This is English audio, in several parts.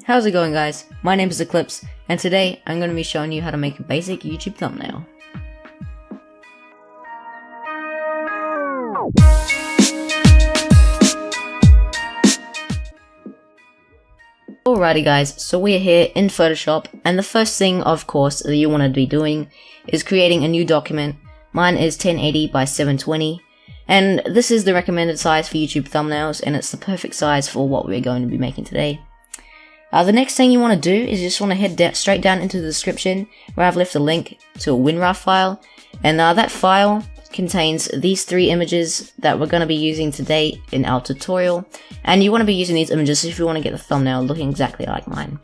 How's it going, guys? My name is Eclipse, and today I'm going to be showing you how to make a basic YouTube thumbnail. Alrighty guys, so we're here in Photoshop, and the first thing of course that you want to be doing is creating a new document. Mine is 1080 by 720, and this is the recommended size for YouTube thumbnails, and it's the perfect size for what we're going to be making today. The next thing you want to do is you just want to head straight down into the description where I've left a link to a WinRAR file, and that file contains these 3 images that we're going to be using today in our tutorial, and you want to be using these images if you want to get the thumbnail looking exactly like mine.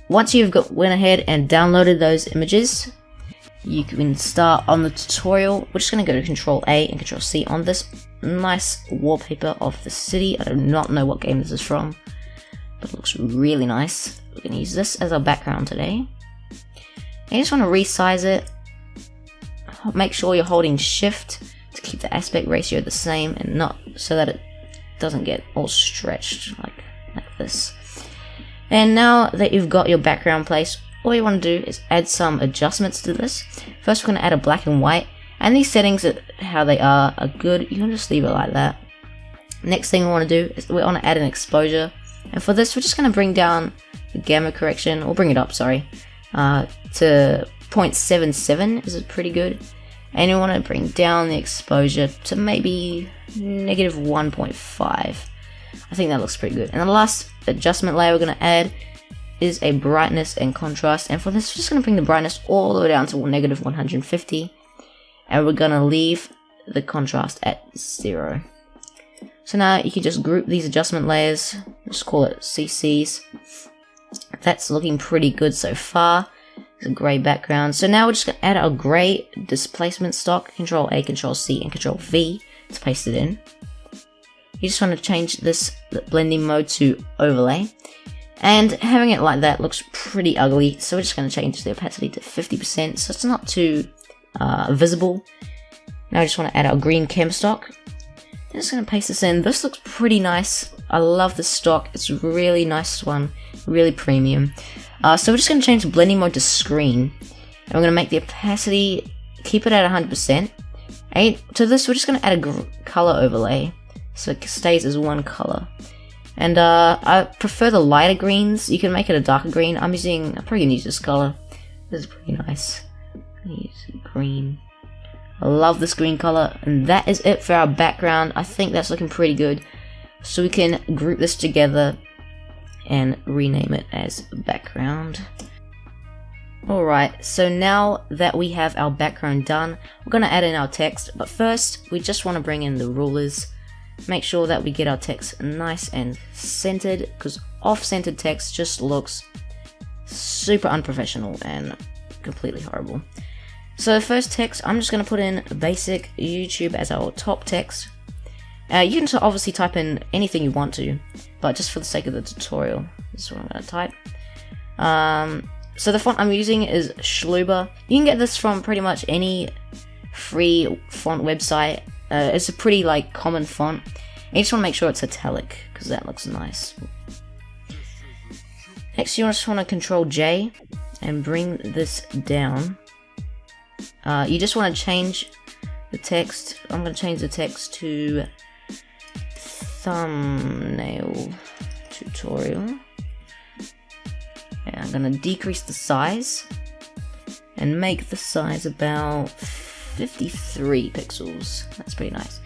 Once you've went ahead and downloaded those images, you can start on the tutorial. We're just going to go to Control A and Control C on this nice wallpaper of the city. I do not know what game this is from, but it looks really nice. We're going to use this as our background today. And you just want to resize it. Make sure you're holding shift to keep the aspect ratio the same and not so that it doesn't get all stretched like this. And now that you've got your background placed, all you want to do is add some adjustments to this. First we're going to add a black and white, and these settings, how they are good. You can just leave it like that. Next thing we want to do is we want to add an exposure, and for this we're just going to bring down the gamma correction, or bring it up, sorry, to 0.77 is pretty good, and you want to bring down the exposure to maybe -1.5. I think that looks pretty good. And the last adjustment layer we're going to add is a brightness and contrast, and for this we're just going to bring the brightness all the way down to -150, and we're going to leave the contrast at 0. So now you can just group these adjustment layers, just call it CCs. That's looking pretty good so far. It's a grey background. So now we're just going to add our grey displacement stock, Control A, Control C, and Control V to paste it in. You just want to change this blending mode to overlay. And having it like that looks pretty ugly, so we're just going to change the opacity to 50% so it's not too visible. Now I just want to add our green chem stock. I'm just going to paste this in. This looks pretty nice. I love this stock. It's a really nice one, really premium. So we're just going to change the blending mode to screen, and we're going to make the opacity, keep it at 100%. And to this we're just going to add a color overlay so it stays as one color. And I prefer the lighter greens. You can make it a darker green. I'm probably going to use this color. This is pretty nice. I'm going to use green. I love this green color, and that is it for our background. I think that's looking pretty good. So we can group this together and rename it as background. Alright, so now that we have our background done, we're going to add in our text, but first we just want to bring in the rulers. Make sure that we get our text nice and centered, because off-centered text just looks super unprofessional and completely horrible. So first text, I'm just going to put in basic YouTube as our top text. You can obviously type in anything you want to, but just for the sake of the tutorial, this is what I'm going to type. So the font I'm using is Schluber. You can get this from pretty much any free font website. It's a pretty common font. And you just want to make sure it's italic, because that looks nice. Next you just want to Control J and bring this down. You just want to change the text. I'm going to change the text to thumbnail tutorial, and I'm going to decrease the size and make the size about 53 pixels. That's pretty nice.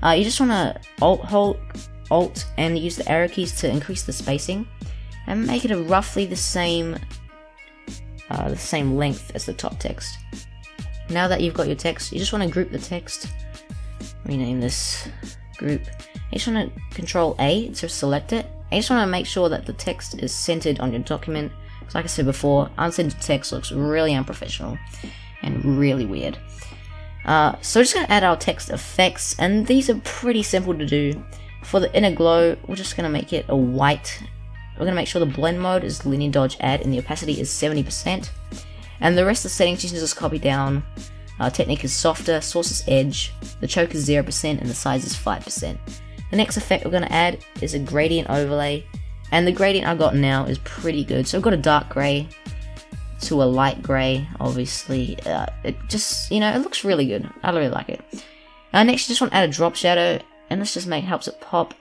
You just want to hold Alt and use the arrow keys to increase the spacing and make it roughly the same length as the top text. Now that you've got your text, you just want to group the text. Rename this group. You just want to Control A to select it. And you just want to make sure that the text is centered on your document. Because like I said before, uncentered text looks really unprofessional and really weird. So we're just going to add our text effects, and these are pretty simple to do. For the inner glow, we're just going to make it a white. We're going to make sure the blend mode is linear dodge add and the opacity is 70%. And the rest of the settings you can just copy down. Technique is softer, source is edge, the choke is 0%, and the size is 5%. The next effect we're going to add is a gradient overlay, And the gradient I got now is pretty good. So I've got a dark grey to a light grey, obviously. It just, you know, it looks really good. I really like it. Next, you just want to add a drop shadow, and this just helps it pop.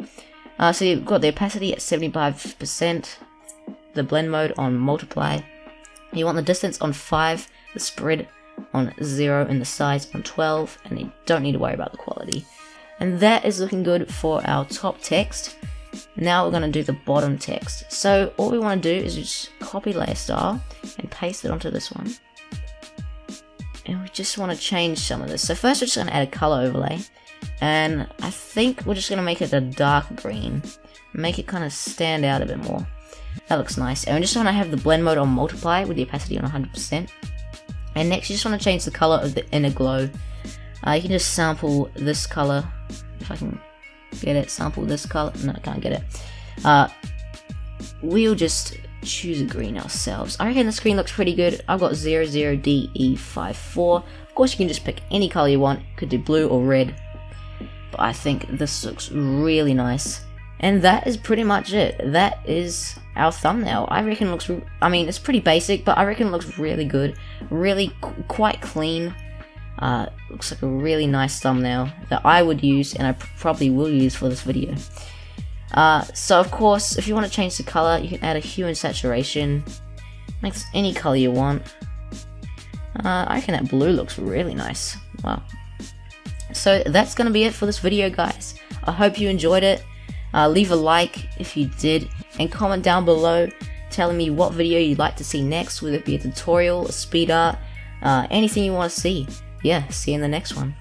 So you've got the opacity at 75%, the blend mode on multiply. You want the distance on 5, the spread on 0, and the size on 12, and you don't need to worry about the quality. And that is looking good for our top text. Now we're going to do the bottom text. So all we want to do is just copy layer style and paste it onto this one. And we just want to change some of this. So first we're just going to add a color overlay. And I think we're just going to make it a dark green. Make it kind of stand out a bit more. That looks nice. And we just want to have the blend mode on multiply with the opacity on 100%. And next you just want to change the color of the inner glow. You can just sample this color. If I can get it, sample this color. No, I can't get it. We'll just choose a green ourselves. I reckon this green looks pretty good. I've got 00DE54. Of course, you can just pick any color you want. Could do blue or red. But I think this looks really nice. And that is pretty much it. That is our thumbnail. I reckon it looks, I mean, it's pretty basic, but I reckon it looks really good. Really quite clean. Looks like a really nice thumbnail that I would use, and I probably will use for this video. So of course, if you want to change the color, you can add a hue and saturation. Makes any color you want. I reckon that blue looks really nice. Wow. So that's gonna be it for this video, guys. I hope you enjoyed it. Leave a like if you did, and comment down below telling me what video you'd like to see next, whether it be a tutorial, a speed art, anything you want to see. Yeah, see you in the next one.